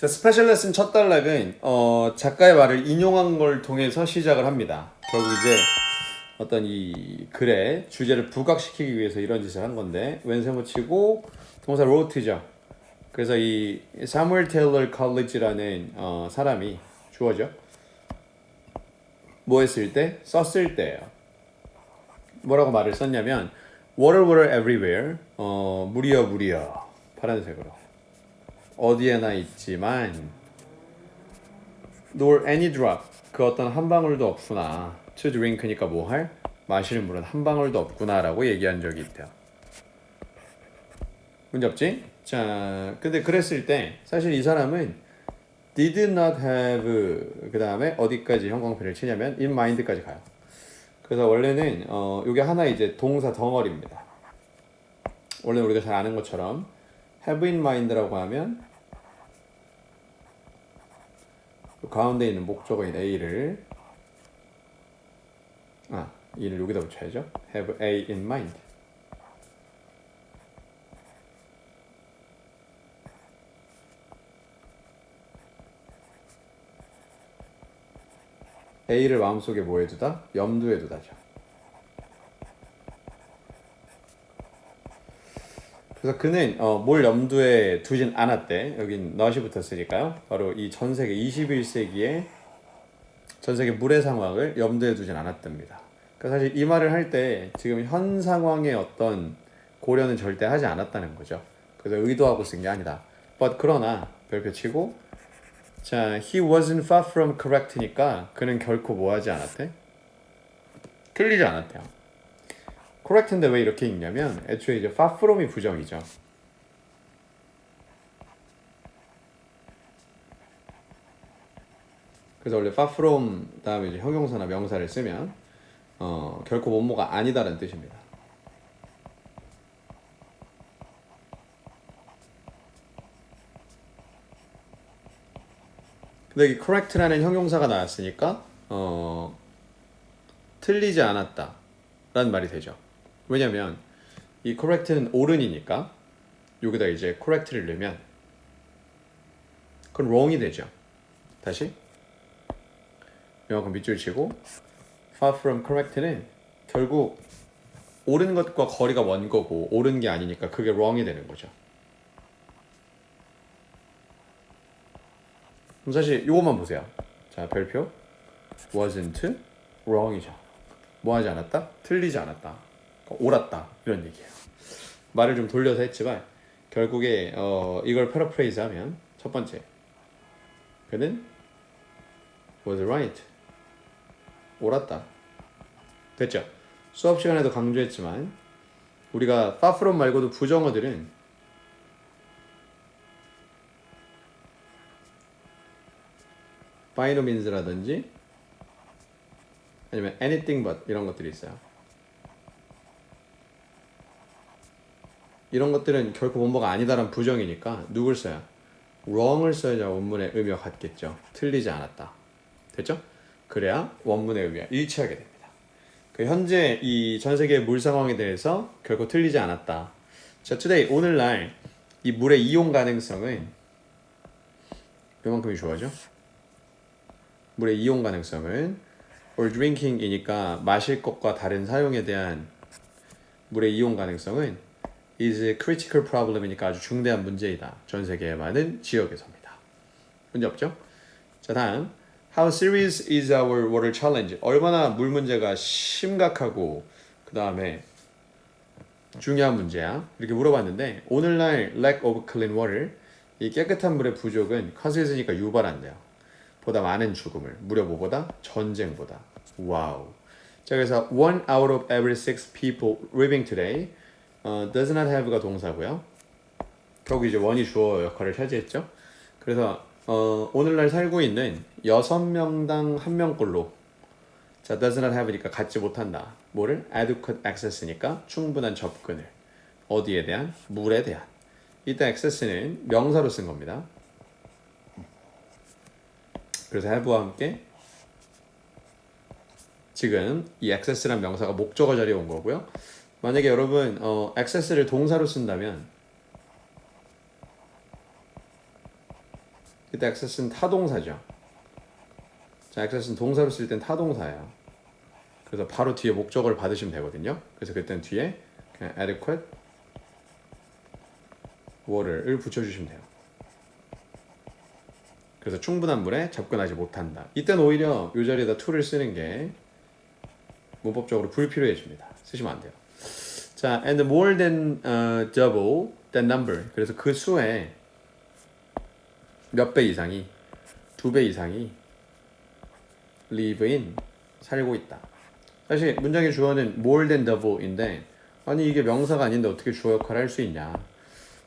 자, 스페셜 레슨 첫 단락은 작가의 말을 인용한 걸 통해서 시작을 합니다. 결국 이제 어떤 이 글의 주제를 부각시키기 위해서 이런 짓을 한 건데 왼세모 치고 동사 wrote죠. 그래서 이 사무엘 테일러 컬리지라는 사람이 주어죠. 뭐 했을 때? 썼을 때예요. 뭐라고 말을 썼냐면 water water everywhere 물이여 물이여 파란색으로 어디에나 있지만 nor any drop 그 어떤 한 방울도 없구나 to drink니까 뭐 할? 마시는 물은 한 방울도 없구나 라고 얘기한 적이 있대요. 문제 없지? 자, 근데 그랬을 때 사실 이 사람은 did not have 그 다음에 어디까지 형광펜을 치냐면 in mind까지 가요. 그래서 원래는 이게 하나 이제 동사 덩어리입니다. 원래 우리가 잘 아는 것처럼 have in mind라고 하면 가운데 있는 목적어인 A를 E를 여기다 붙여야죠. have A in mind. A를 마음속에 뭐 해두다? 염두에 두다죠. 그래서 그는 뭘 염두에 두진 않았대. 여긴 not이 붙었으니까요. 바로 이 전 세계 21세기의 전 세계 물의 상황을 염두에 두진 않았답니다. 그러니까 사실 이 말을 할 때 지금 현 상황의 어떤 고려는 절대 하지 않았다는 거죠. 그래서 의도하고 쓴 게 아니다. But 그러나 별표 치고 자, he wasn't far from correct니까 그는 결코 뭐 하지 않았대? 틀리지 않았대요. correct인데 왜 이렇게 읽냐면 애초에 이제 far from이 부정이죠. 그래서 원래 far from 다음에 이제 형용사나 명사를 쓰면 결코 뭐뭐가 아니다라는 뜻입니다. 근데 이 correct라는 형용사가 나왔으니까 틀리지 않았다 라는 말이 되죠. 왜냐면 이 correct는 옳은이니까 여기다 이제 correct를 넣으면 그건 wrong이 되죠. 다시 명확한 밑줄 치고 far from correct는 결국 옳은 것과 거리가 먼 거고 옳은 게 아니니까 그게 wrong이 되는 거죠. 그럼 사실 이것만 보세요. 자, 별표 wasn't wrong이죠. 뭐 하지 않았다? 틀리지 않았다. 옳았다. 이런 얘기예요. 말을 좀 돌려서 했지만 결국에 이걸 패러프레이즈 하면 첫 번째 그는 was right. 옳았다. 됐죠? 수업 시간에도 강조했지만 우리가 far from 말고도 부정어들은 by no means라든지 아니면 anything but 이런 것들이 있어요. 이런 것들은 결코 뭐뭐가 아니다라는 부정이니까 누굴 써야? wrong을 써야 원문의 의미와 같겠죠. 틀리지 않았다. 됐죠? 그래야 원문의 의미와 일치하게 됩니다. 그 현재 이 전 세계의 물 상황에 대해서 결코 틀리지 않았다. 자, today 오늘날 이 물의 이용 가능성은 요만큼이 좋아져? 물의 이용 가능성은 or drinking이니까 마실 것과 다른 사용에 대한 물의 이용 가능성은 is a critical problem이니까 아주 중대한 문제이다. 전 세계의 많은 지역에서입니다. 문제 없죠? 자, 다음 How serious is our water challenge? 얼마나 물 문제가 심각하고 그 다음에 중요한 문제야? 이렇게 물어봤는데 오늘날 lack of clean water 이 깨끗한 물의 부족은 cause스니까 유발한대요. 보다 많은 죽음을 무려 뭐보다? 전쟁보다. 와우. 자, 그래서 one out of every six people living today does not have가 동사고요. 결국 이제 one이 주어 역할을 차지했죠. 그래서 오늘날 살고 있는 6명당 1명꼴로 자, does not have니까 갖지 못한다. 뭐를? adequate access니까 충분한 접근을. 어디에 대한? 물에 대한. 이때 access는 명사로 쓴 겁니다. 그래서 have와 함께 지금 이 access란 명사가 목적어 자리에 온 거고요. 만약에 여러분 access를 동사로 쓴다면 이때 access는 타동사죠. 자, access는 동사로 쓸 땐 타동사예요. 그래서 바로 뒤에 목적어를 받으시면 되거든요. 그래서 그때는 뒤에 그냥 adequate water를 붙여주시면 돼요. 그래서 충분한 물에 접근하지 못한다. 이때는 오히려 이 자리에다 to를 쓰는 게 문법적으로 불필요해집니다. 쓰시면 안 돼요. 자, and more than double that number. 그래서 그 수에 몇 배 이상이, 2배 이상이 live in, 살고 있다. 사실 문장의 주어는 more than double인데 아니 이게 명사가 아닌데 어떻게 주어 역할을 할 수 있냐.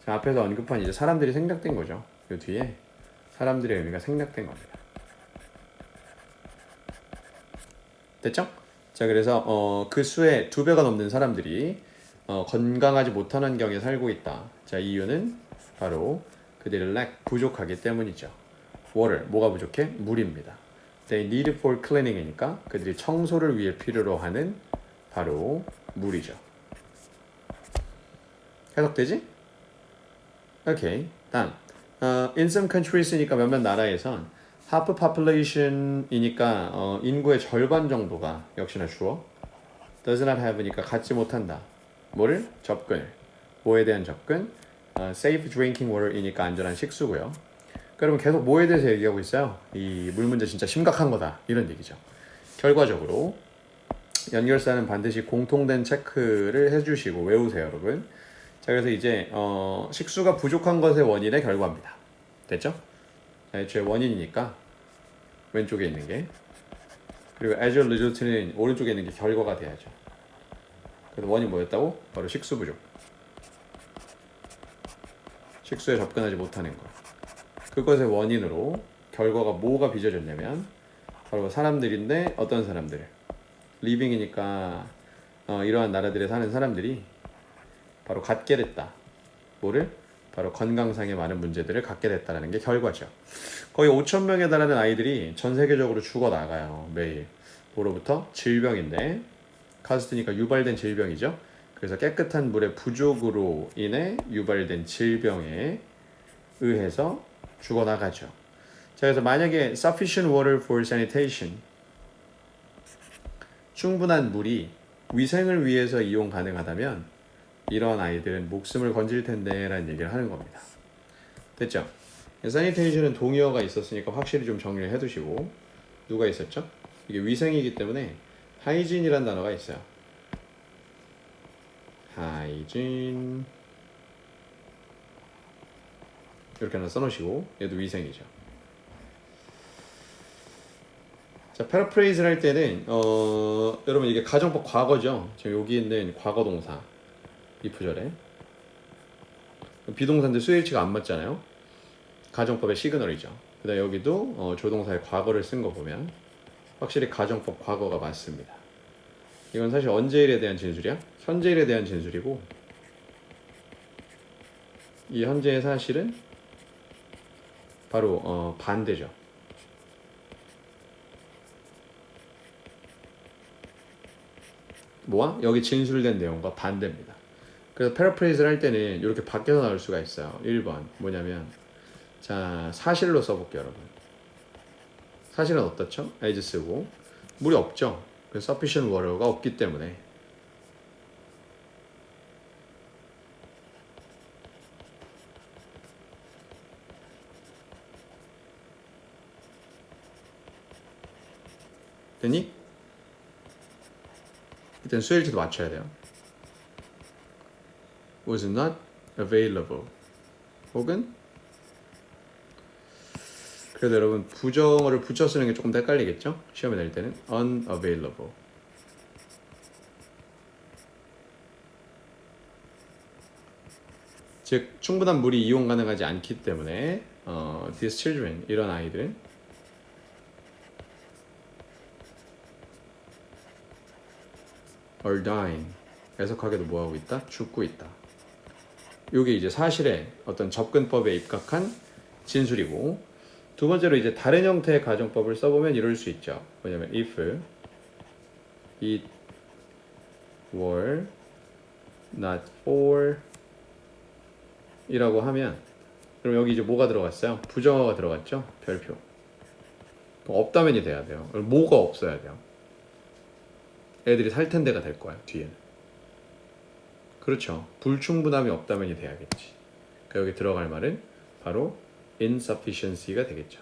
자, 앞에서 언급한 이제 사람들이 생략된 거죠. 요 뒤에 사람들의 의미가 생략된 겁니다. 됐죠? 자, 그래서 그 수의 2배가 넘는 사람들이 건강하지 못한 환경에 살고 있다. 자, 이유는 바로 그들이 lack, 부족하기 때문이죠. water, 뭐가 부족해? 물입니다. They need for cleaning이니까 그들이 청소를 위해 필요로 하는 바로 물이죠. 해석되지? 오케이. 다음. In some countries니까 몇몇 나라에선 half population이니까 인구의 절반 정도가 역시나 주어. does not have니까 갖지 못한다. 뭐를? 접근을. 뭐에 대한 접근? safe drinking water이니까 안전한 식수고요. 그러면 계속 뭐에 대해서 얘기하고 있어요? 이 물 문제 진짜 심각한 거다. 이런 얘기죠. 결과적으로 연결사는 반드시 공통된 체크를 해주시고 외우세요, 여러분. 자, 그래서 이제 식수가 부족한 것의 원인의 결과입니다. 됐죠? 자, 애초에 원인이니까 왼쪽에 있는 게, 그리고 as a result는 오른쪽에 있는 게 결과가 돼야죠. 그래서 원인 뭐였다고? 바로 식수 부족. 식수에 접근하지 못하는 것. 그것의 원인으로 결과가 뭐가 빚어졌냐면 바로 사람들인데 어떤 사람들? 리빙이니까 이러한 나라들에 사는 사람들이 바로 갖게 됐다. 뭐를? 바로 건강상의 많은 문제들을 갖게 됐다는 게 결과죠. 거의 5천 명에 달하는 아이들이 전 세계적으로 죽어나가요. 매일. 뭐로부터? 질병인데 카스트니까 유발된 질병이죠. 그래서 깨끗한 물의 부족으로 인해 유발된 질병에 의해서 죽어나가죠. 자, 그래서 만약에 sufficient water for sanitation, 충분한 물이 위생을 위해서 이용 가능하다면 이런 아이들은 목숨을 건질 텐데 라는 얘기를 하는 겁니다. 됐죠? sanitation은 동의어가 있었으니까 확실히 좀 정리를 해두시고, 누가 있었죠? 이게 위생이기 때문에 hygiene이라는 단어가 있어요. hygiene 이렇게 하나 써놓으시고, 얘도 위생이죠. 자, 패러프레이즈를 할 때는 여러분 이게 가정법 과거죠. 지금 여기 있는 과거 동사 if절에 비동사인데 수일치가 안 맞잖아요. 가정법의 시그널이죠. 그다음 여기도 조동사의 과거를 쓴 거 보면 확실히 가정법 과거가 맞습니다. 이건 사실 언제일에 대한 진술이야? 현재일에 대한 진술이고, 이 현재의 사실은 바로 반대죠. 뭐야? 여기 진술된 내용과 반대입니다. 그래서 패러프레이즈를 할 때는 이렇게 밖에서 나올 수가 있어요. 1번 뭐냐면, 자, 사실로 써볼게요, 여러분. 사실은 어떻죠? as 쓰고 물이 없죠. 그래서 sufficient water가 없기 때문에 됐니? 일단 수일치도 맞춰야 돼요. was not available 혹은, 그래도 여러분 부정어를 붙여 쓰는 게 조금 더 헷갈리겠죠? 시험에 낼 때는 unavailable. 즉 충분한 물이 이용 가능하지 않기 때문에 these children, 이런 아이들은 are dying, 애석하게도 뭐하고 있다? 죽고 있다. 이게 이제 사실의 어떤 접근법에 입각한 진술이고, 두 번째로 이제 다른 형태의 가정법을 써보면 이럴 수 있죠. 뭐냐면 if it were not for 이라고 하면 그럼 여기 이제 뭐가 들어갔어요? 부정어가 들어갔죠? 별표. 없다면이 돼야 돼요. 뭐가 없어야 돼요. 애들이 살 텐데가 될 거야 뒤에는. 그렇죠. 불충분함이 없다면이 돼야겠지. 그러니까 여기 들어갈 말은 바로 insufficiency가 되겠죠.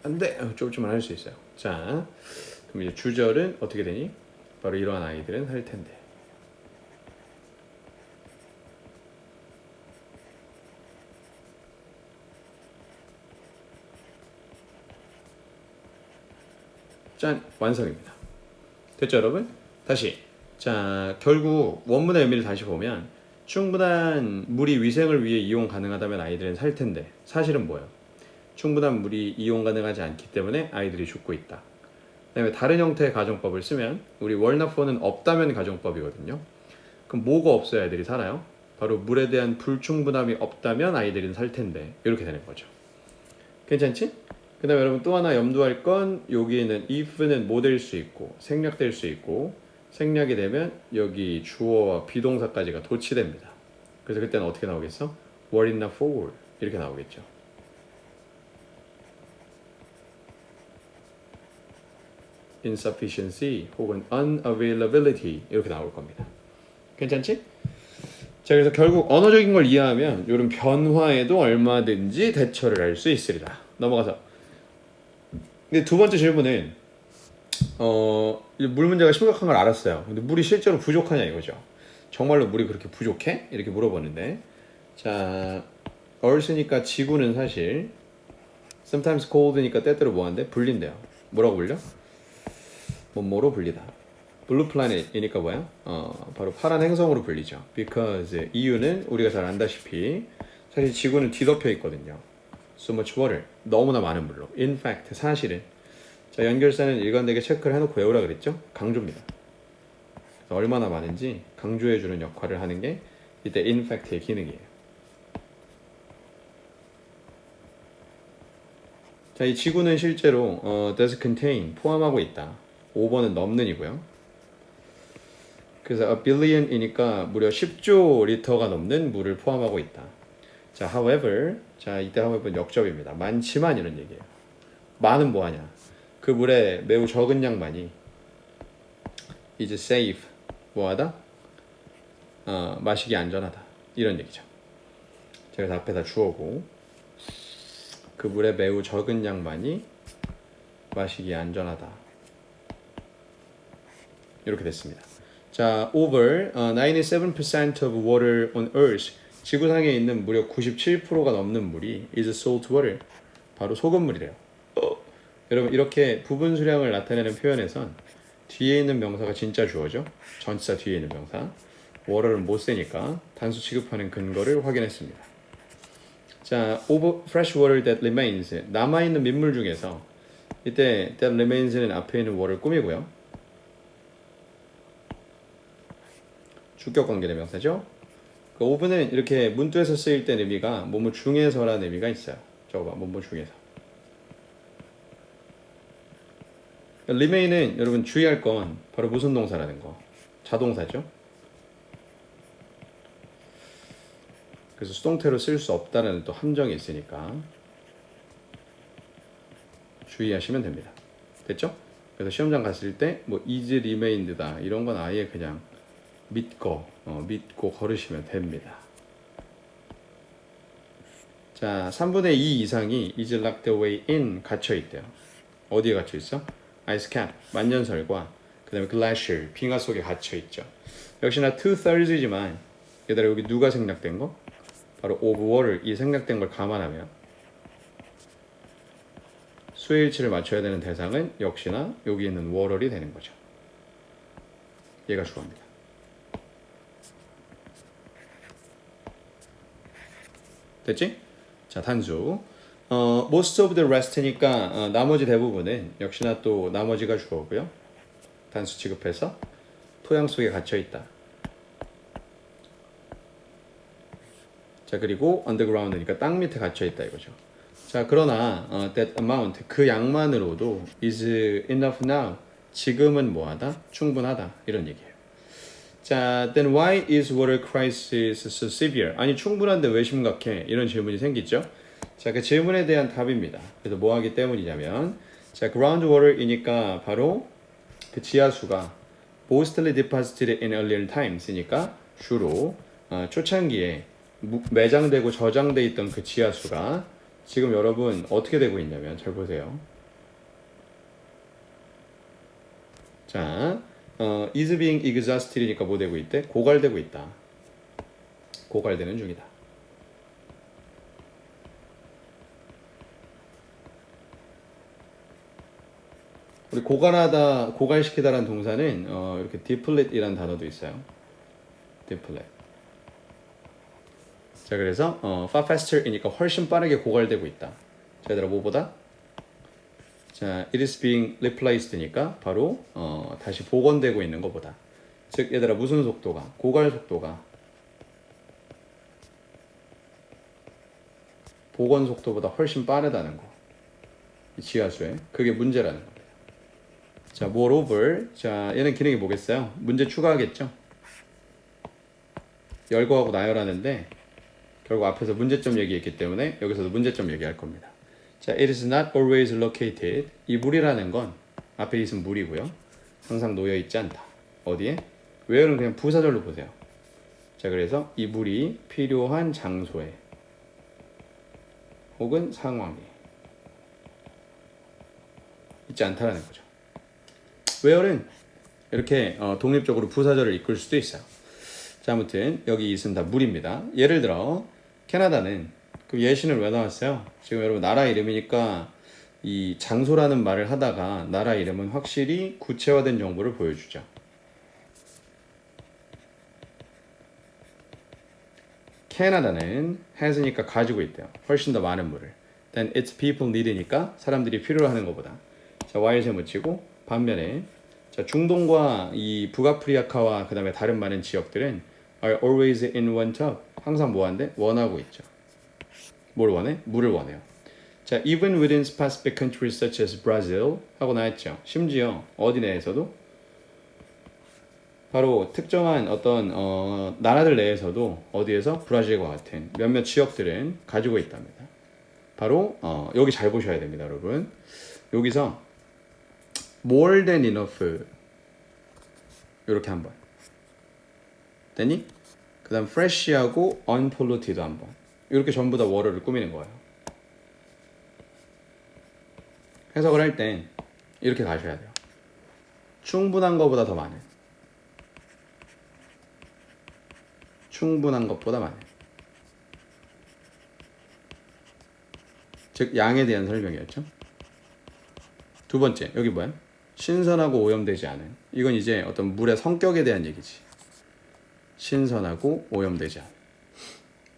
안돼. 조금만 할 수 있어요. 자, 그럼 이제 주절은 어떻게 되니? 바로 이러한 아이들은 할 텐데. 짠, 완성입니다. 됐죠, 여러분? 다시. 자, 결국 원문의 의미를 다시 보면 충분한 물이 위생을 위해 이용 가능하다면 아이들은 살 텐데 사실은 뭐예요? 충분한 물이 이용 가능하지 않기 때문에 아이들이 죽고 있다. 그다음에 다른 형태의 가정법을 쓰면 우리 월나포는 없다면 가정법이거든요. 그럼 뭐가 없어야 아이들이 살아요? 바로 물에 대한 불충분함이 없다면 아이들은 살 텐데 이렇게 되는 거죠. 괜찮지? 그 다음에 여러분 또 하나 염두할 건 여기에는 if는 뭐 될 수 있고 생략될 수 있고 생략이 되면 여기 주어와 비동사까지가 도치됩니다. 그래서 그때는 어떻게 나오겠어? were it not for 이렇게 나오겠죠. insufficiency 혹은 unavailability 이렇게 나올 겁니다. 괜찮지? 자, 그래서 결국 언어적인 걸 이해하면 이런 변화에도 얼마든지 대처를 할 수 있으리라. 넘어가서 근데 두 번째 질문은 물 문제가 심각한 걸 알았어요. 근데 물이 실제로 부족하냐 이거죠. 정말로 물이 그렇게 부족해? 이렇게 물어보는데 자, Earth니까 지구는 사실 sometimes cold니까 때때로 뭐한대? 불린대요. 뭐라고 불려? 뭐로 불리다. 블루 플래닛이니까 뭐야? 바로 파란 행성으로 불리죠. Because 이유는 우리가 잘 안다시피 사실 지구는 뒤덮여 있거든요. So much water. 너무나 많은 물로. In fact, 사실은 자, 연결사는 일관되게 체크를 해놓고 외우라 그랬죠? 강조입니다. 얼마나 많은지 강조해주는 역할을 하는 게 이때 in fact의 기능이에요. 자, 이 지구는 실제로 does contain 포함하고 있다. 5번은 넘는 이고요. 그래서 a billion이니까 무려 10조 리터가 넘는 물을 포함하고 있다. 자, however, 자 이때 however는 역접입니다. 많지만 이런 얘기예요. 많은 뭐하냐? 그 물에 매우 적은 양만이 is safe 뭐하다? 마시기 안전하다 이런 얘기죠. 제가 앞에다 주어고 그 물에 매우 적은 양만이 마시기 안전하다 이렇게 됐습니다. 자, over 97% of water on Earth 지구상에 있는 무려 97%가 넘는 물이 is salt water 바로 소금물이래요. 여러분 이렇게 부분 수량을 나타내는 표현에선 뒤에 있는 명사가 진짜 주어죠. 전치사 뒤에 있는 명사 water를 못 쓰니까 단수 취급하는 근거를 확인했습니다. 자, over fresh water that remains 남아있는 민물 중에서 이때 that remains는 앞에 있는 water 꾸미고요. 주격 관계의 명사죠. 그 oven은 이렇게 문두에서 쓰일 때 의미가 뭐뭐 중에서라는 의미가 있어요. 저거 봐, 뭐뭐 중에서. remain은 여러분 주의할 건 바로 무슨 동사라는 거. 자동사죠. 그래서 수동태로 쓸 수 없다는 또 함정이 있으니까 주의하시면 됩니다. 됐죠? 그래서 시험장 갔을 때 뭐 is remained다 이런 건 아예 그냥 믿고 걸으시면 됩니다. 자, 3분의 2 이상이 is locked away in 갇혀 있대요. 어디에 갇혀 있어? 아이스 캡, 만년설과 그 다음에 glacier, 빙하 속에 갇혀 있죠. 역시나 2/3이지만 얘들아 여기 누가 생략된 거? 바로 of water 이 생략된 걸 감안하면 수의 일치를 맞춰야 되는 대상은 역시나 여기 있는 water이 되는 거죠. 얘가 주어입니다. 됐지? 자, 단수. most of the rest니까 나머지 대부분은 역시나 또 나머지가 주어고요. 단수 취급해서 토양 속에 갇혀 있다. 자, 그리고 underground니까 땅 밑에 갇혀 있다 이거죠. 자, 그러나 that amount 그 양만으로도 is enough now 지금은 뭐하다? 충분하다 이런 얘기예요. 자, then why is water crisis so severe? 아니 충분한데 왜 심각해? 이런 질문이 생기죠. 자, 그 질문에 대한 답입니다. 그래서 뭐 하기 때문이냐면, 자, groundwater이니까 바로 그 지하수가 mostly deposited in earlier times이니까 주로 초창기에 매장되고 저장돼 있던 그 지하수가 지금 여러분 어떻게 되고 있냐면 잘 보세요. 자, is being exhausted이니까 뭐 되고 있대? 고갈되고 있다. 고갈되는 중이다. 우리 고갈하다, 고갈시키다라는 동사는 이렇게 deplete이라는 단어도 있어요. deplete. 자, 그래서 far faster이니까 훨씬 빠르게 고갈되고 있다. 자, 얘들아 뭐보다? 자, it is being replaced니까 바로 다시 복원되고 있는 것보다. 즉, 얘들아 무슨 속도가? 고갈 속도가 복원 속도보다 훨씬 빠르다는 거. 이 지하수에. 그게 문제라는 겁니다. 자, moreover. 자, 얘는 기능이 뭐겠어요? 문제 추가하겠죠? 열거하고 나열하는데 결국 앞에서 문제점 얘기했기 때문에 여기서도 문제점 얘기할 겁니다. 자, it is not always located. 이 물이라는 건 앞에 있으면 물이고요. 항상 놓여 있지 않다. 어디에? where는 그냥 부사절로 보세요. 자, 그래서 이 물이 필요한 장소에 혹은 상황에 있지 않다라는 거죠. where는 이렇게 독립적으로 부사절을 이끌 수도 있어요. 자, 아무튼 여기 있으면 다 물입니다. 예를 들어 캐나다는 그 예시는 왜 나왔어요? 지금 여러분 나라 이름이니까 이 장소라는 말을 하다가 나라 이름은 확실히 구체화된 정보를 보여주죠. 캐나다는 has니까 가지고 있대요. 훨씬 더 많은 물을. then its people need니까 사람들이 필요로 하는 것보다. 자, y에 묻히고 반면에 자, 중동과 이 북아프리카와 그 다음에 다른 많은 지역들은 are always in want of. 항상 뭐 한대? 원하고 있죠. 뭘 원해? 물을 원해요. 자, even within specific countries such as Brazil 하고 나왔죠. 심지어 어디 내에서도 바로 특정한 어떤 나라들 내에서도 어디에서 브라질과 같은 몇몇 지역들은 가지고 있답니다. 바로 여기 잘 보셔야 됩니다, 여러분. 여기서 more than enough 이렇게 한번 됐니? 그 다음 fresh하고 unpolluted 한번 이렇게 전부 다 워러를 꾸미는 거예요. 해석을 할 땐 이렇게 가셔야 돼요. 충분한 것보다 더 많은, 충분한 것보다 많은. 즉 양에 대한 설명이었죠. 두 번째 여기 뭐야? 신선하고 오염되지 않은. 이건 이제 어떤 물의 성격에 대한 얘기지. 신선하고 오염되지 않은.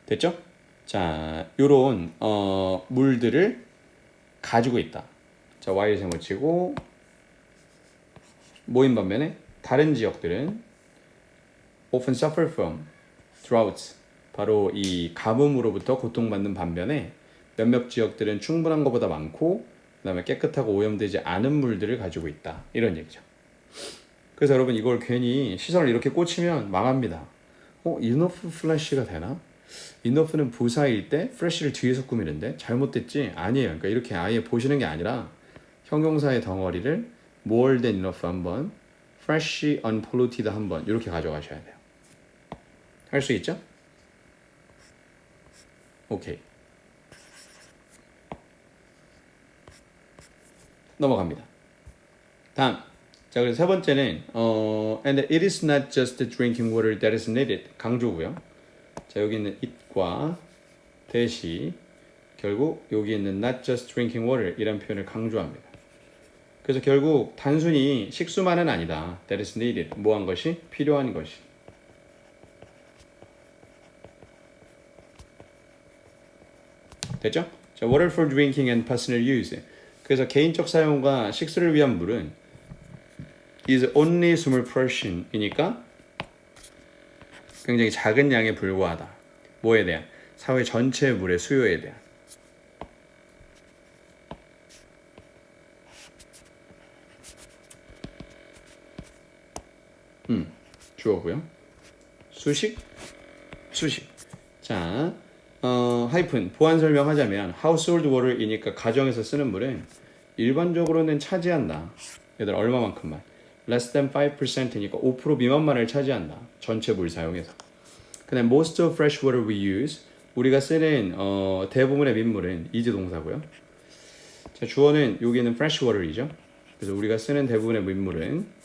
됐죠? 자, 요런 물들을 가지고 있다. 자, y를 세모치고 모인 반면에 다른 지역들은 often suffer from droughts. 바로 이 가뭄으로부터 고통받는 반면에 몇몇 지역들은 충분한 것보다 많고 그 다음에 깨끗하고 오염되지 않은 물들을 가지고 있다. 이런 얘기죠. 그래서 여러분 이걸 괜히 시선을 이렇게 꽂히면 망합니다. enough flash가 되나? enough는 부사일 때 fresh를 뒤에서 꾸미는데 잘못됐지? 아니에요. 그러니까 이렇게 아예 보시는 게 아니라 형용사의 덩어리를 more than enough 한번, fresh, unpolluted 한번 이렇게 가져가셔야 돼요. 할 수 있죠? 오케이. 넘어갑니다. 다음. 자, 그래서 세 번째는 and it is not just drinking water that is needed. 강조고요. 자, 여기 있는 it과 대시 결국 여기 있는 not just drinking water 이란 표현을 강조합니다. 그래서 결국 단순히 식수만은 아니다. that is needed. 뭐한 것이? 필요한 것이. 됐죠? 자, water for drinking and personal use. 그래서 개인적 사용과 식수를 위한 물은 is only small portion이니까 굉장히 작은 양에 불과하다. 뭐에 대한? 사회 전체 물의 수요에 대한. 주어고요. 수식. 자, 하이픈 보완 설명하자면 household water이니까 가정에서 쓰는 물은 일반적으로는 차지한다. 얘들 얼마만큼만? less than 5%니까 5% 미만만을 차지한다. 전체 물 사용에서. 그다음 most of fresh water we use 우리가 쓰는 대부분의 민물은 is 동사고요. 자, 주어는 여기는 fresh water이죠. 그래서 우리가 쓰는 대부분의 민물은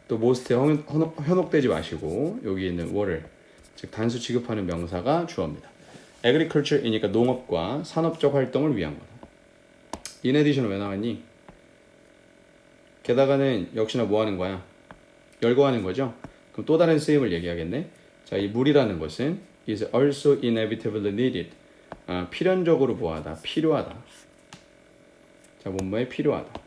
또 most에 현혹되지 마시고 여기 있는 water 즉 단수 취급하는 명사가 주어입니다. agriculture이니까 농업과 산업적 활동을 위한 거다. in addition은 왜 나왔니? 게다가는 역시나 뭐 하는 거야? 열거하는 거죠? 그럼 또 다른 쓰임을 얘기하겠네. 자, 이 물이라는 것은 is also inevitably needed. 필연적으로 뭐하다? 필요하다. 자, 뭐뭐에 필요하다.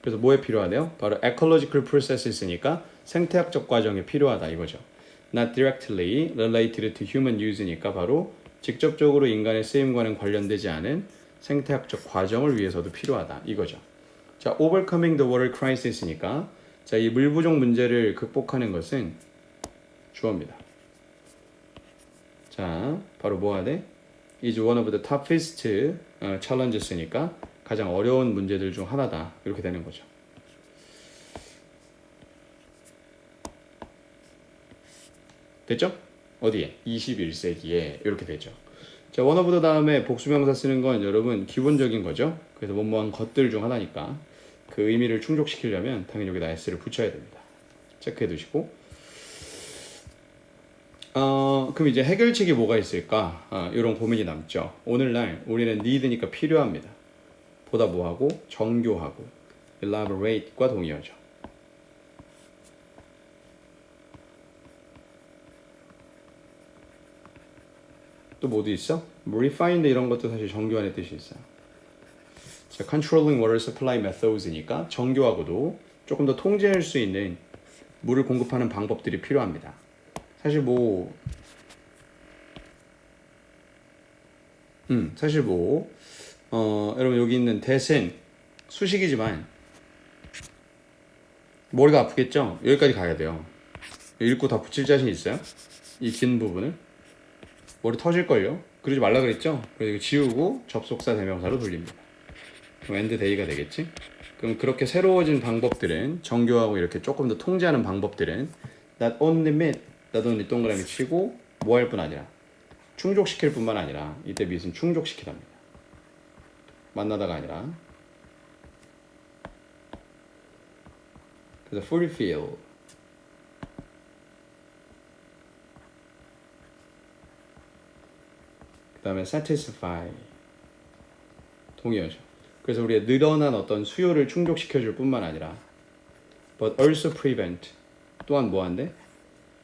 그래서 뭐에 필요하대요? 바로 ecological processes니까 생태학적 과정에 필요하다 이거죠. Not directly related to human use니까 바로 직접적으로 인간의 쓰임과는 관련되지 않은 생태학적 과정을 위해서도 필요하다 이거죠. 자, overcoming the water crisis니까 자, 이 물 부족 문제를 극복하는 것은 주어입니다. 자, 바로 뭐 하대? is one of the toughest challenges니까 가장 어려운 문제들 중 하나다. 이렇게 되는 거죠. 됐죠? 어디에? 21세기에 이렇게 되죠. 자, one of the 다음에 복수명사 쓰는 건 여러분 기본적인 거죠. 그래서 뭐뭐한 것들 중 하나니까 그 의미를 충족시키려면 당연히 여기다 s를 붙여야 됩니다. 체크해 두시고 그럼 이제 해결책이 뭐가 있을까? 이런 고민이 남죠. 오늘날 우리는 need니까 필요합니다. 보다 뭐하고? 정교하고 elaborate과 동의어죠. 또 뭐도 있어? refined 이런 것도 사실 정교한의 뜻이 있어요. 자, controlling water supply methods니까 정교하고도 조금 더 통제할 수 있는 물을 공급하는 방법들이 필요합니다. 사실 여러분 여기 있는 대신 수식이지만 머리가 아프겠죠? 여기까지 가야 돼요. 읽고 다 붙일 자신 있어요? 이 긴 부분을? 머리 터질걸요? 그러지 말라 그랬죠? 그래서 이거 지우고 접속사 대명사로 돌립니다. 그럼 end day가 되겠지? 그럼 그렇게 새로워진 방법들은 정교하고 이렇게 조금 더 통제하는 방법들은 not only meet, not only 동그라미 치고 뭐 할 뿐 아니라 충족시킬 뿐만 아니라 이때 meet은 충족시키답니다. 만나다가 아니라 그래서 fulfill 그 다음에 satisfy 동의어죠. 그래서 우리가 늘어난 어떤 수요를 충족시켜줄 뿐만 아니라 but also prevent 또한 뭐한대?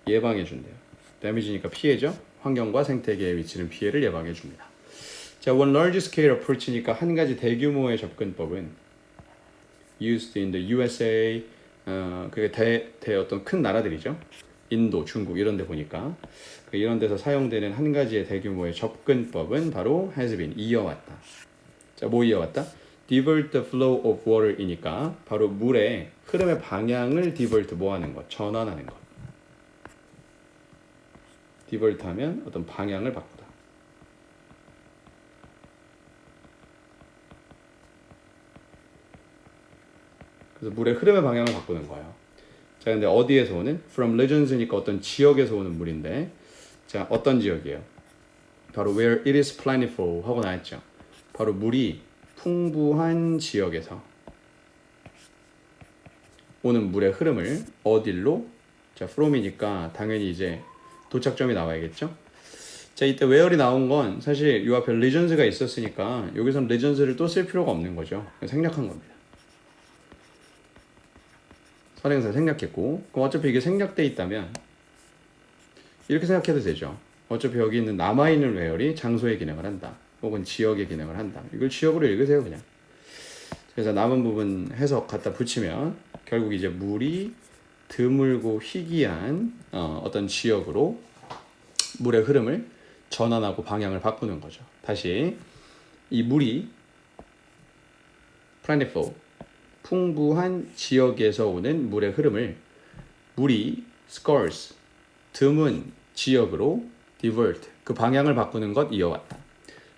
예방해준대요. damage니까 피해죠. 환경과 생태계에 미치는 피해를 예방해줍니다. 자, one large scale approach니까 한 가지 대규모의 접근법은 used in the USA 그게 어떤 큰 나라들이죠. 인도, 중국 이런 데 보니까 이런 데서 사용되는 한 가지의 대규모의 접근법은 바로 has been 이어왔다. 자, 뭐 이어왔다? divert the flow of water이니까 바로 물의 흐름의 방향을 divert 뭐 하는 것? 전환하는 것. divert 하면 어떤 방향을 바꾸다. 그래서 물의 흐름의 방향을 바꾸는 거예요. 자, 근데 어디에서 오는? From regions니까 어떤 지역에서 오는 물인데, 자, 어떤 지역이에요? 바로 where it is plentiful 하고 나왔죠. 바로 물이 풍부한 지역에서 오는 물의 흐름을 어딜로? 자, from이니까 당연히 이제 도착점이 나와야겠죠. 자, 이때 where이 나온 건 사실 이 앞에 regions가 있었으니까 여기서는 regions를 또 쓸 필요가 없는 거죠. 생략한 겁니다. 선행사 생략했고, 그럼 어차피 이게 생략돼 있다면 이렇게 생각해도 되죠. 어차피 여기 있는 남아있는 where이 장소의 기능을 한다. 혹은 지역의 기능을 한다. 이걸 지역으로 읽으세요, 그냥. 그래서 남은 부분 해석 갖다 붙이면 결국 이제 물이 드물고 희귀한 어떤 지역으로 물의 흐름을 전환하고 방향을 바꾸는 거죠. 다시 이 물이 plentiful 풍부한 지역에서 오는 물의 흐름을 물이 scarce, 드문 지역으로 divert, 그 방향을 바꾸는 것 이어왔다.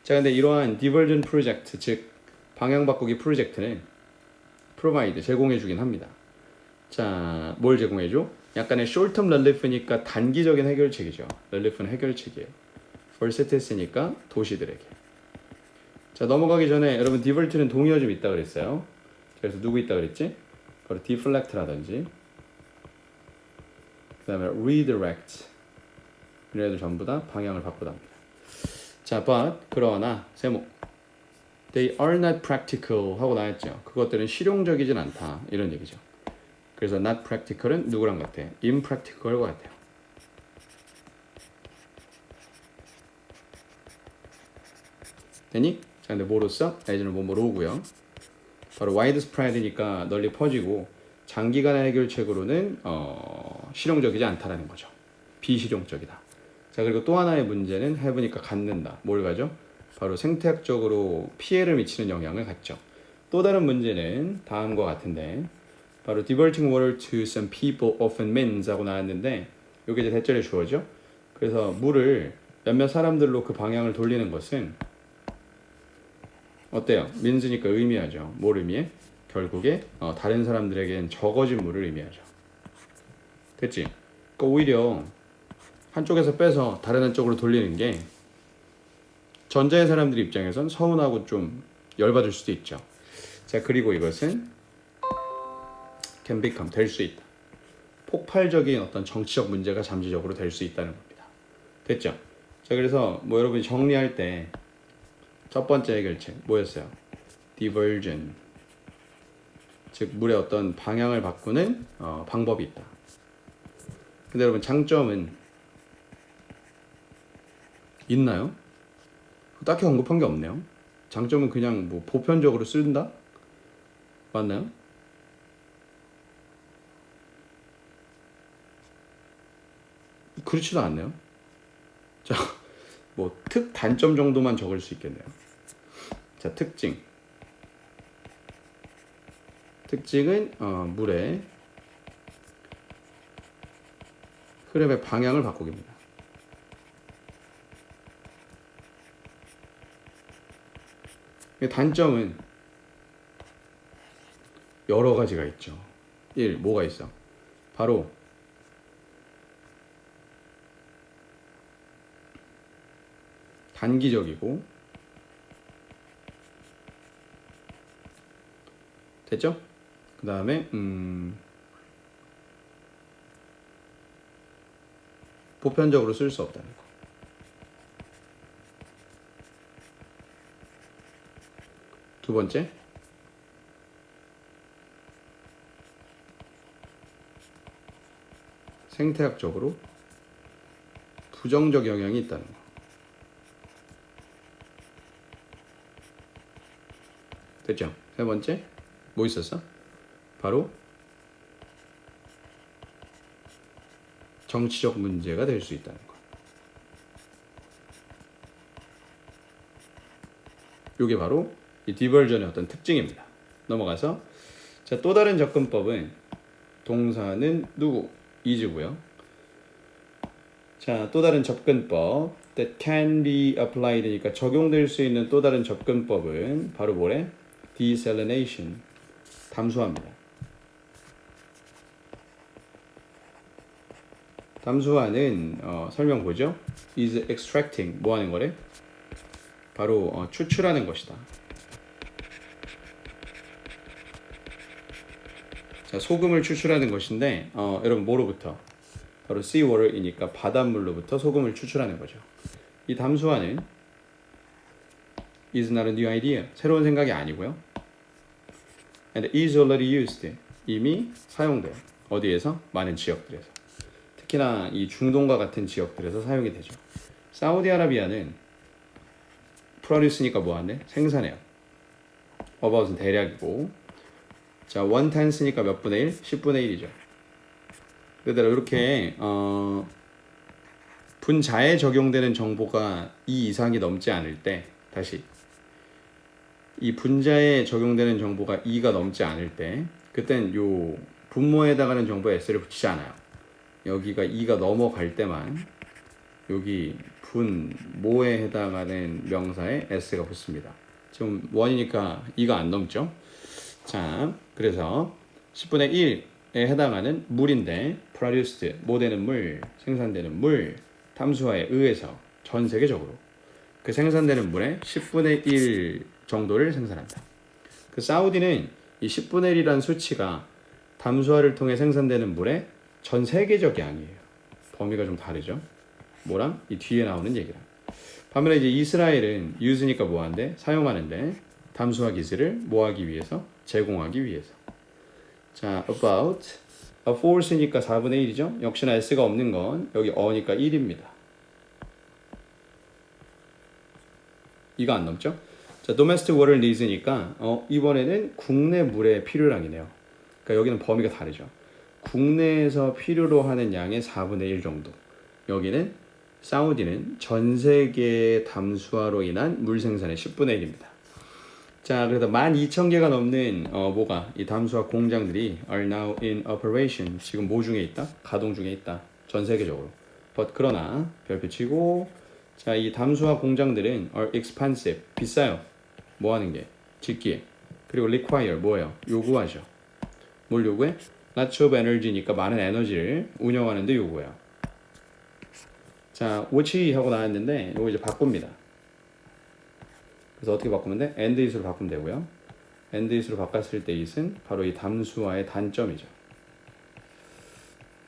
자, 근데 이러한 diversion 프로젝트, 즉 방향 바꾸기 프로젝트는 provide, 제공해주긴 합니다. 자, 뭘 제공해줘? 약간의 short-term relief니까 단기적인 해결책이죠. relief는 해결책이에요. for cities니까 도시들에게. 자, 넘어가기 전에 여러분 divert는 동의어 좀 있다 그랬어요. 그래서 누구 있다 그랬지? 바로 deflect라든지 그 다음에 redirect 이런 애들 전부 다 방향을 바꾸답니다. 자, but 그러나 세모 they are not practical 하고 나왔죠. 그것들은 실용적이진 않다 이런 얘기죠. 그래서 not practical은 누구랑 같아? impractical과 같아요. 되니? 자, 근데 뭐로써? as는 뭐뭐로 오고요. 바로 widespread니까 널리 퍼지고 장기간의 해결책으로는 실용적이지 않다라는 거죠. 비실용적이다. 자, 그리고 또 하나의 문제는 have니까 갖는다. 뭘 가져? 바로 생태학적으로 피해를 미치는 영향을 갖죠. 또 다른 문제는 다음과 같은데 바로 diverting water to some people often means 하고 나왔는데 이게 이제 대절의 주어죠. 그래서 물을 몇몇 사람들로 그 방향을 돌리는 것은 어때요? means니까 의미하죠. 뭘 의미해? 결국에 다른 사람들에겐 적어진 물을 의미하죠. 됐지? 그러니까 오히려 한쪽에서 빼서 다른 한쪽으로 돌리는 게 전자의 사람들 입장에선 서운하고 좀 열받을 수도 있죠. 자, 그리고 이것은 can become, 될 수 있다. 폭발적인 어떤 정치적 문제가 잠시적으로 될 수 있다는 겁니다. 됐죠? 자, 그래서 뭐 여러분이 정리할 때 첫 번째 해결책 뭐였어요? diversion, 즉 물의 어떤 방향을 바꾸는 방법이 있다. 근데 여러분 장점은 있나요? 딱히 언급한 게 없네요. 장점은 그냥 뭐 보편적으로 쓴다? 맞나요? 그렇지도 않네요. 자, 뭐 단점 정도만 적을 수 있겠네요. 자, 특징은 물의 흐름의 방향을 바꾸기입니다. 단점은 여러 가지가 있죠. 1. 뭐가 있어? 바로 단기적이고 됐죠? 그 다음에 보편적으로 쓸 수 없다는 거. 두 번째, 생태학적으로 부정적 영향이 있다는 거. 됐죠? 세 번째, 뭐 있었어? 바로 정치적 문제가 될 수 있다는 거. 이게 바로 이 디버전의 어떤 특징입니다. 넘어가서 자, 또 다른 접근법은 동사는 누구? is고요. 자, 또 다른 접근법 that can be applied니까 적용될 수 있는 또 다른 접근법은 바로 뭐래? desalination, 담수화입니다. 담수화는 설명 보죠? is extracting, 뭐 하는 거래? 바로 추출하는 것이다. 자, 소금을 추출하는 것인데 여러분 뭐로부터? 바로 seawater이니까 바닷물로부터 소금을 추출하는 거죠. 이 담수화는 is not a new idea, 새로운 생각이 아니고요. and is already used, 이미 사용돼요. 어디에서? 많은 지역들에서. 특히나 이 중동과 같은 지역들에서 사용이 되죠. 사우디아라비아는 produce니까 뭐하네? 생산해요. about은 대략이고, 자, one tenth니까 몇 분의 1? 10분의 1이죠. 그대로 이렇게 분자에 적용되는 정보가 2 이상이 넘지 않을 때, 다시 이 분자에 적용되는 정보가 2가 넘지 않을 때 그땐 요 분모에 해당하는 정보에 s를 붙이지 않아요. 여기가 2가 넘어갈 때만 여기 분모에 해당하는 명사에 s가 붙습니다. 지금 1이니까 2가 안 넘죠. 자, 그래서 10분의 1에 해당하는 물인데 produced, 뭐 되는 물, 생산되는 물, 담수화에 의해서 전 세계적으로 그 생산되는 물의 10분의 1 정도를 생산한다. 그 사우디는 이 10분의 1이라는 수치가 담수화를 통해 생산되는 물의 전 세계적 양이에요. 범위가 좀 다르죠. 뭐랑 이 뒤에 나오는 얘기랑. 반면에 이제 이스라엘은 use니까 뭐한데 사용하는데 담수화 기술을 뭐하기 위해서 제공하기 위해서. 자, about a force니까 4분의 1이죠. 역시나 s가 없는 건 여기 어니까 1입니다. 이가 안 넘죠? 자, domestic water needs니까 이번에는 국내 물의 필요량이네요. 그러니까 여기는 범위가 다르죠. 국내에서 필요로 하는 양의 4분의 1 정도. 여기는 사우디는 전 세계 담수화로 인한 물 생산의 10분의 1입니다. 자, 그래서 12,000개가 넘는 뭐가 이 담수화 공장들이 are now in operation. 지금 뭐 중에 있다? 가동 중에 있다. 전 세계적으로. but 그러나 별표 치고 자, 이 담수화 공장들은 are expensive. 비싸요. 뭐 하는 게? 짓기에. 그리고 require 뭐예요? 요구하죠. 뭘 요구해? lots of energy니까 많은 에너지를 운영하는 데 요구해요. 자, which 하고 나왔는데 이거 이제 바꿉니다. 그래서 어떻게 바꾸면 돼? and is로 바꾸면 되고요. and is로 바꿨을 때 it은 바로 이 담수화의 단점이죠.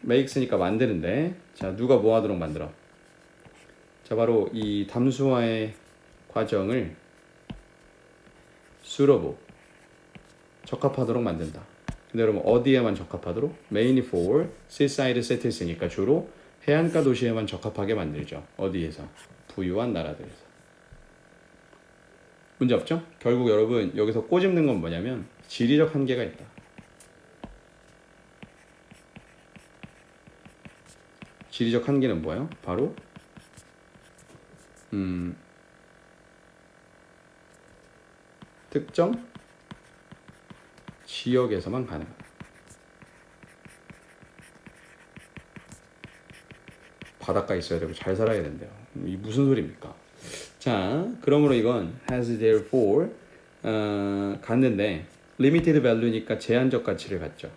makes니까 만드는데 자, 누가 뭐 하도록 만들어? 자, 바로 이 담수화의 과정을 suitable 적합하도록 만든다. 근데 여러분 어디에만 적합하도록? mainly for seaside cities니까 주로 해안가 도시에만 적합하게 만들죠. 어디에서? 부유한 나라들에서. 문제 없죠? 결국 여러분 여기서 꼬집는 건 뭐냐면 지리적 한계가 있다. 지리적 한계는 뭐예요? 바로 특정 지역에서만 가능하다. 바닷가 있어야 되고 잘 살아야 된대요. 이 무슨 소리입니까? 자, 그러므로 이건 has therefore 갔는데 limited value니까 제한적 가치를 갖죠.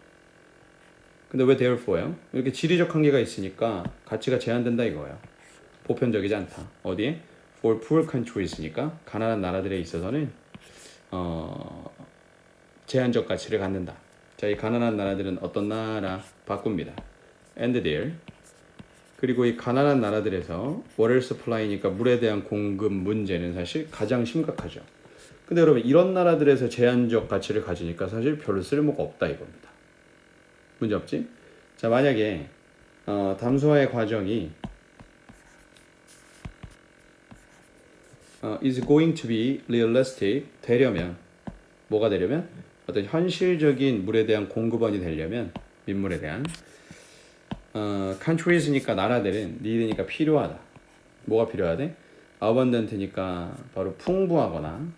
근데 왜 therefore요? 이렇게 지리적 한계가 있으니까 가치가 제한된다 이거예요. 보편적이지 않다. 어디에? for poor countries니까 가난한 나라들에 있어서는 제한적 가치를 갖는다. 자, 이 가난한 나라들은 어떤 나라? 바꿉니다. and there. 그리고 이 가난한 나라들에서 water supply니까 물에 대한 공급 문제는 사실 가장 심각하죠. 근데 여러분 이런 나라들에서 제한적 가치를 가지니까 사실 별로 쓸모가 없다 이겁니다. 문제 없지? 자, 만약에 담수화의 과정이 is going to be realistic 되려면 뭐가 되려면 어떤 현실적인 물에 대한 공급원이 되려면 민물에 대한 countries니까 나라들은 need니까 필요하다. 뭐가 필요하대? abundant니까 바로 풍부하거나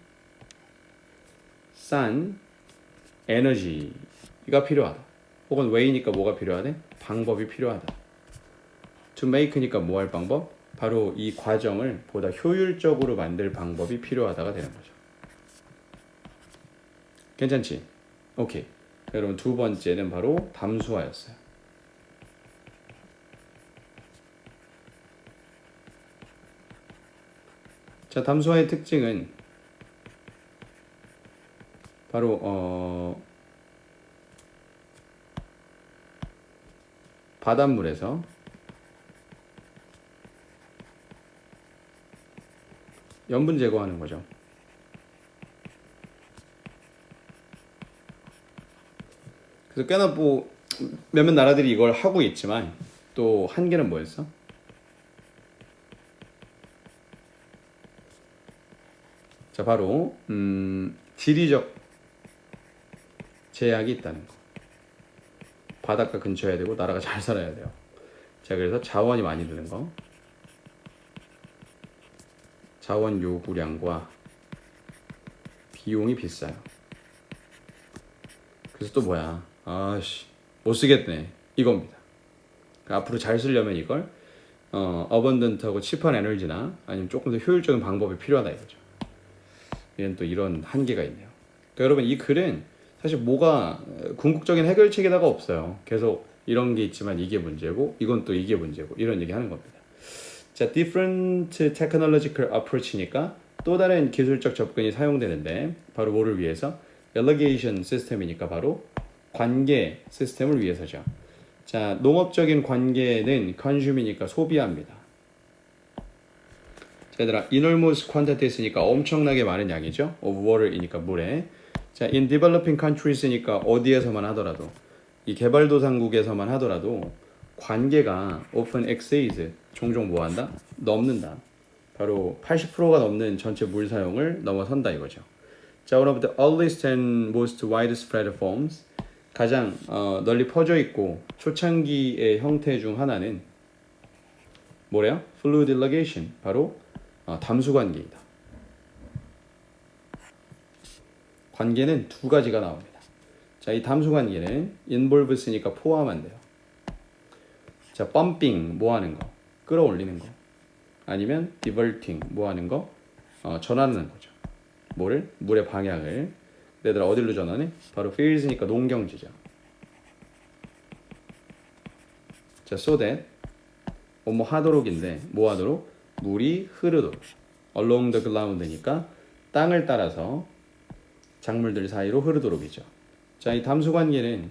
싼 에너지가 필요하다. 혹은 way니까 뭐가 필요하대? 방법이 필요하다. to make니까 뭐 할 방법? 바로 이 과정을 보다 효율적으로 만들 방법이 필요하다가 되는 거죠. 괜찮지? 오케이. 여러분 두 번째는 바로 담수화였어요. 자, 담수화의 특징은 바로 바닷물에서 염분 제거하는 거죠. 그래서 꽤나 뭐 몇몇 나라들이 이걸 하고 있지만 또 한계는 뭐였어? 자, 바로 지리적 제약이 있다는 거. 바닷가 근처에 되고 나라가 잘 살아야 돼요. 자, 그래서 자원이 많이 드는 거. 자원 요구량과 비용이 비싸요. 그래서 또 뭐야? 아씨 못 쓰겠네 이겁니다. 그러니까 앞으로 잘 쓰려면 이걸 어번던트하고 칩한 에너지나 아니면 조금 더 효율적인 방법이 필요하다 이거죠. 얘는 또 이런 한계가 있네요. 그러니까 여러분 이 글은 사실 뭐가 궁극적인 해결책이다가 없어요. 계속 이런 게 있지만 이게 문제고 이건 또 이게 문제고 이런 얘기 하는 겁니다. 자, different technological approach니까 또 다른 기술적 접근이 사용되는데 바로 뭐를 위해서? relegation 시스템이니까 바로 관계 시스템을 위해서죠. 자, 농업적인 관계는 consume이니까 소비합니다. 자, 얘들아, enormous quantities니까 엄청나게 많은 양이죠. of water이니까 물에. 자, in developing countries니까 어디에서만 하더라도 이 개발도상국에서만 하더라도 관계가 often exceeds 종종 뭐한다? 넘는다. 바로 80%가 넘는 전체 물 사용을 넘어선다 이거죠. 자, one of the earliest and most widespread forms 가장 널리 퍼져 있고 초창기의 형태 중 하나는 뭐래요? fluid irrigation 바로 담수 관계이다. 관계는 두 가지가 나옵니다. 자, 이 담수 관계는 involves니까 포함한대요. 자, pumping 뭐 하는 거? 끌어올리는 거. 아니면 diverting 뭐 하는 거? 전환하는 거죠. 뭐를? 물의 방향을. 얘들아 어디로 전환해? 바로 fields니까 농경지죠. 자, so that 뭐 하도록인데 뭐 하도록? 물이 흐르도록. along the ground니까 땅을 따라서 작물들 사이로 흐르도록이죠. 자, 이 담수 관계는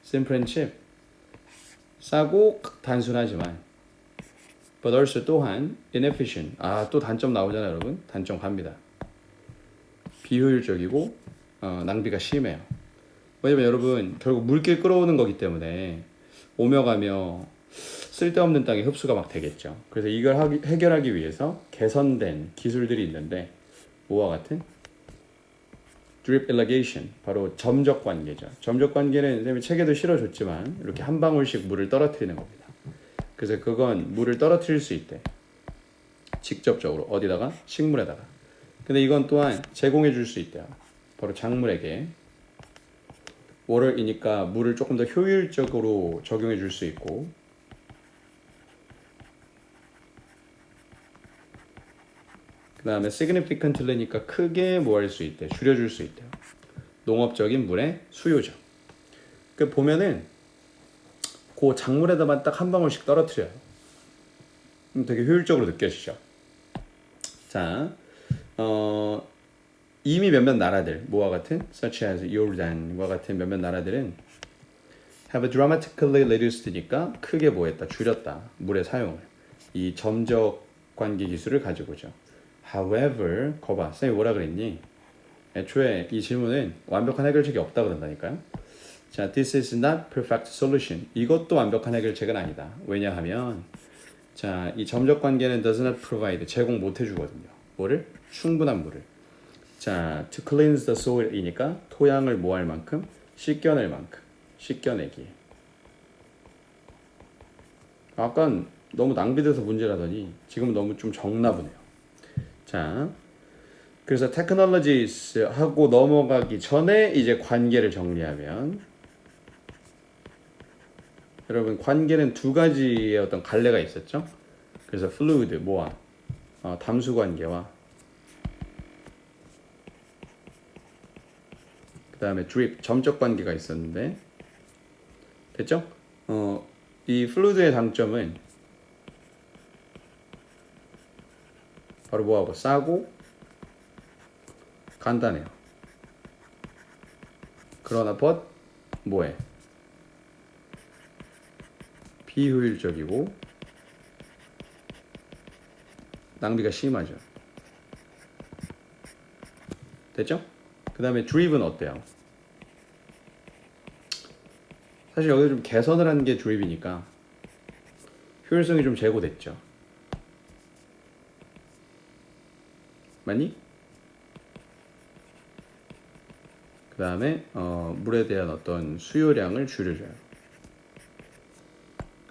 simple and cheap 싸고 단순하지만 but also 또한 inefficient 또 단점 나오잖아요 여러분. 단점 갑니다. 비효율적이고 낭비가 심해요. 왜냐면 여러분 결국 물길 끌어오는 거기 때문에 오며 가며 쓸데없는 땅에 흡수가 막 되겠죠. 그래서 이걸 해결하기 위해서 개선된 기술들이 있는데 뭐와 같은? drip irrigation 바로 점적 관계죠. 점적 관계는 선생님이 책에도 실어줬지만 이렇게 한 방울씩 물을 떨어뜨리는 겁니다. 그래서 그건 물을 떨어뜨릴 수 있대. 직접적으로 어디다가? 식물에다가. 근데 이건 또한 제공해 줄 수 있대요. 바로 작물에게. water이니까 물을 조금 더 효율적으로 적용해 줄 수 있고 그 다음에 significantly니까 크게 뭐 할 수 있대? 줄여줄 수 있대요. 농업적인 물의 수요죠. 그 보면은 그 작물에다만 딱 한 방울씩 떨어뜨려요. 그럼 되게 효율적으로 느껴지죠. 자, 이미 몇몇 나라들 뭐와 같은 such as Jordan과 같은 몇몇 나라들은 have dramatically reduced니까 크게 뭐했다 줄였다 물의 사용을 이 점적 관계 기술을 가지고죠. However, 거봐 쌤이 뭐라 그랬니? 애초에 이 질문은 완벽한 해결책이 없다고 된다니까요. 자, this is not perfect solution. 이것도 완벽한 해결책은 아니다. 왜냐하면 자, 이 점적 관계는 does not provide 제공 못 해주거든요. 뭐를? 충분한 물을. 자, to cleanse the soil이니까 토양을 뭐 할 만큼? 씻겨낼 만큼. 씻겨내기. 아까 너무 낭비돼서 문제라더니 지금은 너무 좀 적나 보네요. 자, 그래서 technologies 하고 넘어가기 전에 이제 관계를 정리하면 여러분 관계는 두 가지의 어떤 갈래가 있었죠. 그래서 fluid 뭐와 담수 관계와 그 다음에 drip 점적 관계가 있었는데 됐죠? 이 fluid의 장점은 바로 뭐하고 싸고 간단해요. 그러나 but 뭐해? 비효율적이고 낭비가 심하죠. 됐죠? 그 다음에 drip은 어때요? 사실 여기 좀 개선을 한 게 drip이니까 효율성이 좀 제고됐죠. 맞니? 그 다음에 물에 대한 어떤 수요량을 줄여줘요.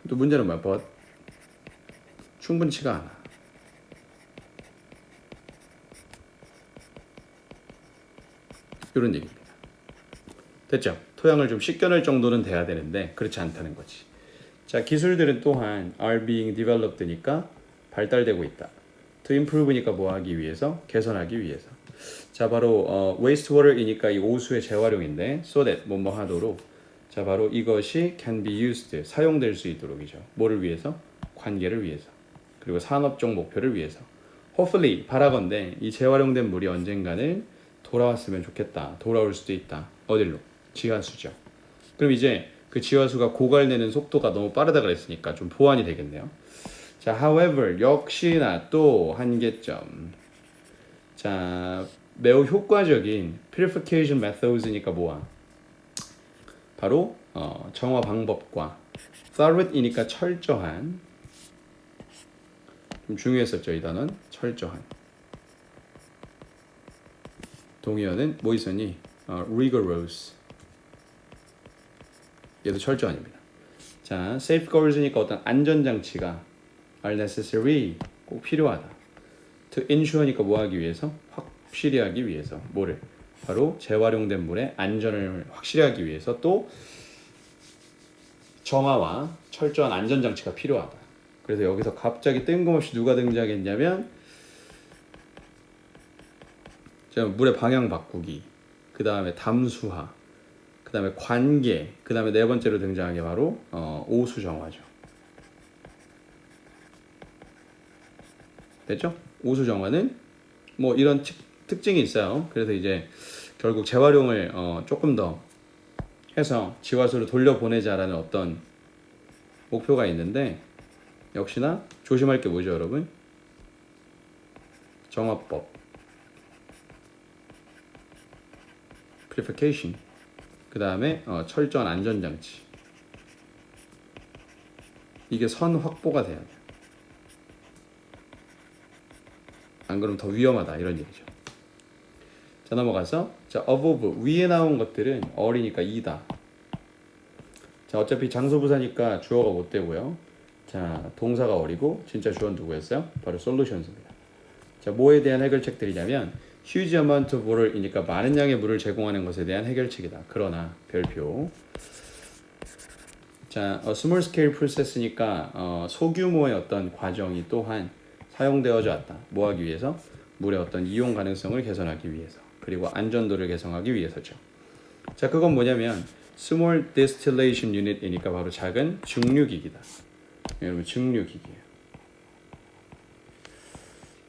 또 문제는 뭐야? but 충분치가 않아. 이런 얘기입니다. 됐죠? 토양을 좀 씻겨낼 정도는 돼야 되는데 그렇지 않다는 거지. 자, 기술들은 또한 are being developed니까 발달되고 있다. to improve니까 뭐 하기 위해서? 개선하기 위해서. 자, 바로 wastewater이니까 이 오수의 재활용인데 so that 뭐뭐 하도록. 자, 바로 이것이 can be used 사용될 수 있도록이죠. 뭐를 위해서? 관계를 위해서. 그리고 산업적 목표를 위해서. hopefully 바라건대 이 재활용된 물이 언젠가는 돌아왔으면 좋겠다. 돌아올 수도 있다. 어딜로? 지하수죠. 그럼 이제 그 지하수가 고갈되는 속도가 너무 빠르다 그랬으니까 좀 보완이 되겠네요. 자, however 역시나 또 한계점. 자, 매우 효과적인 purification methods니까 뭐야? 바로 정화 방법과 thorough이니까 철저한. 좀 중요했었죠, 이 단어는 철저한. 동의어는 뭐 있었니? rigorous. 얘도 철저한입니다. 자, safeguards니까 어떤 안전장치가 are necessary 꼭 필요하다. to ensure니까 뭐 하기 위해서? 확실히 하기 위해서. 뭐를? 바로 재활용된 물의 안전을 확실히 하기 위해서 또 정화와 철저한 안전장치가 필요하다. 그래서 여기서 갑자기 뜬금없이 누가 등장했냐면 물의 방향 바꾸기, 그 다음에 담수화, 그 다음에 관계, 그 다음에 네 번째로 등장한 게 바로 오수 정화죠. 됐죠? 오수 정화는 뭐 이런 특징이 있어요. 그래서 이제 결국 재활용을 조금 더 해서 지하수로 돌려보내자라는 어떤 목표가 있는데 역시나 조심할 게 뭐죠, 여러분? 정화법, purification, 그 다음에 철저한 안전장치. 이게 선 확보가 돼야 돼. 안 그러면 더 위험하다 이런 얘기죠. 자, 넘어가서 자, above 위에 나온 것들은 어리니까 이다. 자, 어차피 장소부사니까 주어가 못 되고요. 자, 동사가 어리고 진짜 주어는 누구였어요? 바로 solutions입니다. 자, 뭐에 대한 해결책들이냐면 huge amount of water이니까 많은 양의 물을 제공하는 것에 대한 해결책이다. 그러나 별표. 자, small scale process니까 소규모의 어떤 과정이 또한 사용되어져 왔다. 뭐 하기 위해서? 물의 어떤 이용 가능성을 개선하기 위해서. 그리고 안전도를 개선하기 위해서죠. 자, 그건 뭐냐면 small distillation unit이니까 바로 작은 증류기기다. 여러분, 증류기기예요.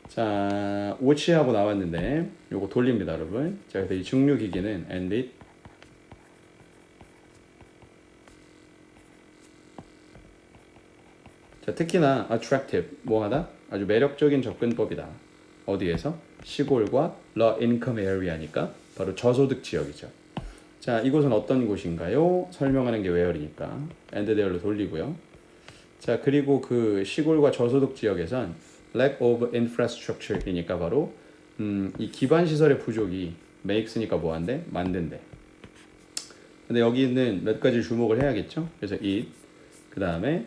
자, which하고 나왔는데 요거 돌립니다, 여러분. 자, 그래서 이 증류기기는 and it 자, 특히나 attractive 뭐하다? 아주 매력적인 접근법이다. 어디에서? 시골과 low income area니까 바로 저소득 지역이죠. 자, 이곳은 어떤 곳인가요? 설명하는 게 where이니까 and there로 돌리고요. 자, 그리고 그 시골과 저소득 지역에선 lack of infrastructure이니까 바로 이 기반 시설의 부족이 makes니까 뭐한대? 만든대. 근데 여기 있는 몇 가지 주목을 해야겠죠? 그래서 it, 그 다음에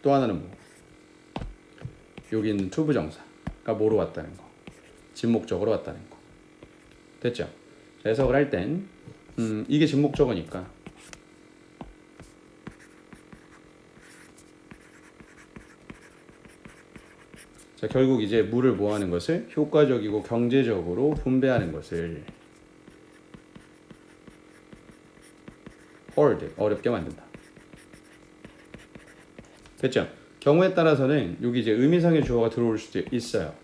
또 하나는 뭐? 여기 있는 투부정사가 뭐로 왔다는 거, 진목적으로 왔다는 거. 됐죠? 자, 해석을 할 땐 이게 진목적어니까 자, 결국 이제 물을 모아는 것을 효과적이고 경제적으로 분배하는 것을 hard, 어렵게 만든다. 됐죠? 경우에 따라서는 여기 이제 의미상의 주어가 들어올 수도 있어요.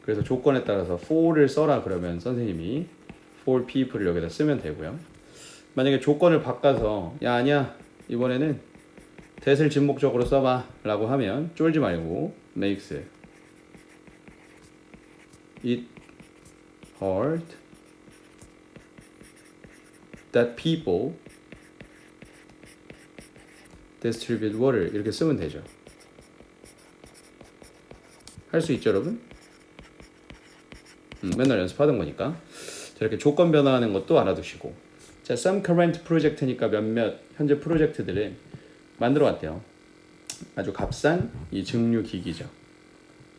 그래서 조건에 따라서 for를 써라 그러면 선생님이 for people을 여기다 쓰면 되고요. 만약에 조건을 바꿔서 야, 아니야, 이번에는 that을 진목적으로 써봐 라고 하면 쫄지 말고 makes it hard that people distribute water 이렇게 쓰면 되죠. 할 수 있죠, 여러분? 맨날 연습하던 거니까. 저렇게 조건 변화하는 것도 알아두시고. 자, some current project니까 몇몇 현재 프로젝트들을 만들어 왔대요. 아주 값싼 이 증류 기기죠.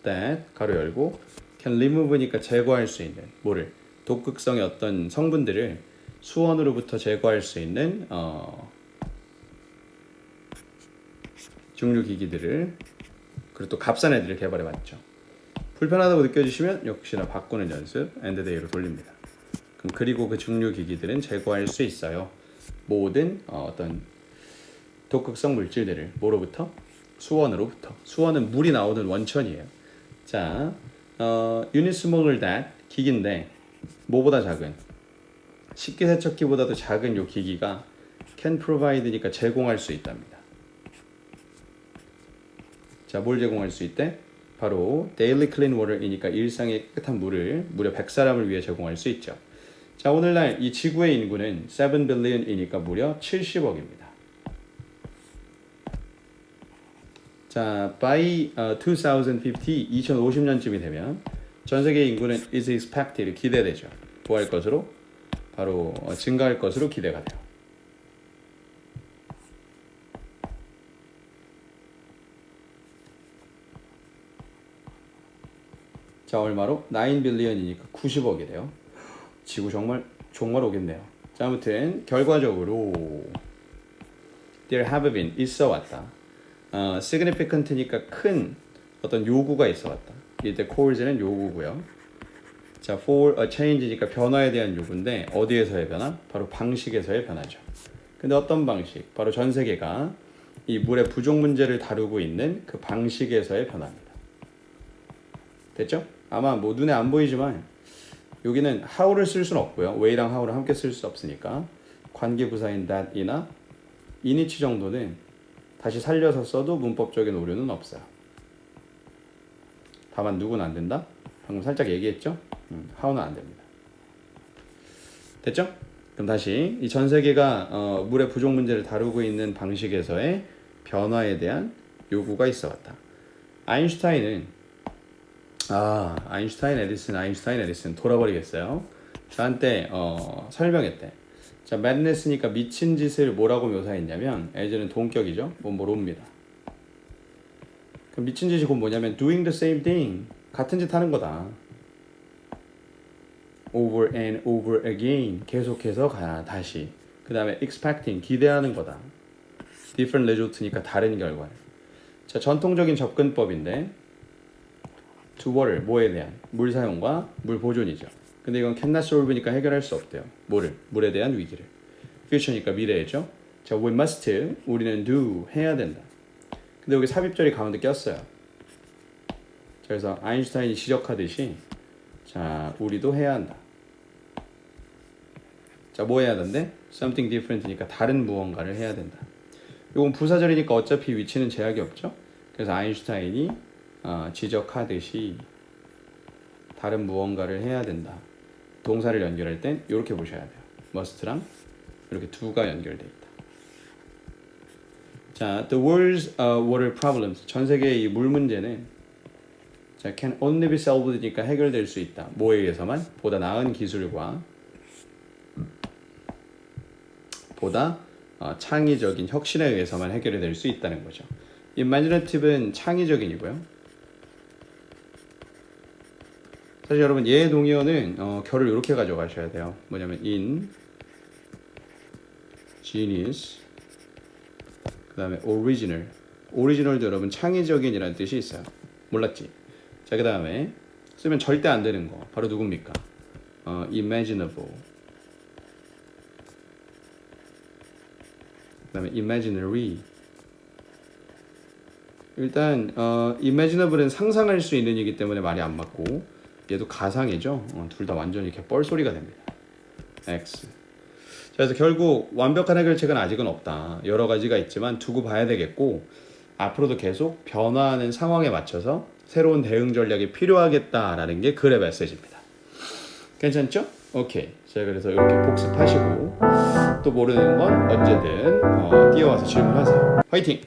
that 가로 열고 can remove니까 제거할 수 있는 뭐를? 독극성의 어떤 성분들을 수원으로부터 제거할 수 있는 중류기기들을 그리고 또 값싼 애들을 개발해봤죠. 불편하다고 느껴지시면 역시나 바꾸는 연습 엔드데이로 돌립니다. 그럼 그리고 그 중류기기들은 제거할 수 있어요. 모든 어떤 독극성 물질들을 뭐로부터? 수원으로부터. 수원은 물이 나오는 원천이에요. 자, unit smaller that 기기인데 뭐보다 작은 식기세척기보다도 작은 요 기기가 can provide니까 제공할 수 있답니다. 자, 뭘 제공할 수 있대? 바로 daily clean water이니까 일상의 깨끗한 물을 무려 100사람을 위해 제공할 수 있죠. 자, 오늘날 이 지구의 인구는 7 billion이니까 무려 70억입니다. 자, by 2050, 2050년쯤이 되면 전 세계 인구는 is expected, 기대되죠. 뭐할 것으로? 바로 증가할 것으로 기대가 돼요. 자, 얼마로? 9 billion이니까 90억이래요. 지구 정말 오겠네요. 자, 아무튼 결과적으로 there have been 있어 왔다. significant니까 큰 어떤 요구가 있어 왔다. 이때 caus는 요구고요. 자, for a change니까 변화에 대한 요구인데 어디에서의 변화? 바로 방식에서의 변화죠. 근데 어떤 방식? 바로 전 세계가 이 물의 부족 문제를 다루고 있는 그 방식에서의 변화입니다. 됐죠? 아마 뭐 눈에 안 보이지만 여기는 how를 쓸 수는 없고요. way랑 how를 함께 쓸 수 없으니까 관계부사인 that이나 in이치 정도는 다시 살려서 써도 문법적인 오류는 없어요. 다만 누구는 안 된다? 방금 살짝 얘기했죠? how는 안 됩니다. 됐죠? 그럼 다시 이 전 세계가 물의 부족 문제를 다루고 있는 방식에서의 변화에 대한 요구가 있어 왔다. 아인슈타인은 아인슈타인 에디슨 돌아버리겠어요. 저한테 설명했대. 자, madness니까 미친 짓을 뭐라고 묘사했냐면 as는 동격이죠. 뭐로입니다. 그럼 미친 짓이 곧 뭐냐면 doing the same thing, 같은 짓 하는 거다. over and over again, 계속해서 다시. 그 다음에 expecting, 기대하는 거다. different result니까 다른 결과. 자, 전통적인 접근법인데 to water, 뭐에 대한? 물 사용과 물 보존이죠. 근데 이건 cannot solve니까 해결할 수 없대요. 뭐를? 물에 대한 위기를. future니까 미래죠. 자, we must, 우리는 do, 해야 된다. 근데 여기 삽입절이 가운데 꼈어요. 자, 그래서 아인슈타인이 지적하듯이 자, 우리도 해야 한다. 자, 뭐 해야 된대? something different니까 다른 무언가를 해야 된다. 이건 부사절이니까 어차피 위치는 제약이 없죠. 그래서 아인슈타인이 지적하듯이 다른 무언가를 해야 된다. 동사를 연결할 땐 이렇게 보셔야 돼요. must랑 이렇게 두가 연결돼 있다. 자, the world's water problems, 전 세계의 이 물 문제는 자, can only be solved니까 해결될 수 있다. 뭐에 의해서만? 보다 나은 기술과 보다 창의적인 혁신에 의해서만 해결이 될 수 있다는 거죠. imaginative는 창의적인이고요. 사실 여러분 얘 동의어는 결을 이렇게 가져가셔야 돼요. 뭐냐면 in, genius, 그 다음에 original. original도 여러분 창의적인이라는 뜻이 있어요. 몰랐지? 자, 그 다음에 쓰면 절대 안 되는 거 바로 누굽니까? imaginable, 그 다음에 imaginary. 일단 imaginable은 상상할 수 있는 이기 때문에 말이 안 맞고 얘도 가상이죠. 둘 다 완전히 이렇게 뻘소리가 됩니다. X. 자, 그래서 결국 완벽한 해결책은 아직은 없다. 여러 가지가 있지만 두고 봐야 되겠고 앞으로도 계속 변화하는 상황에 맞춰서 새로운 대응 전략이 필요하겠다라는 게 글의 메시지입니다. 괜찮죠? 오케이. 자, 그래서 이렇게 복습하시고 또 모르는 건 언제든 뛰어와서 질문하세요. 화이팅!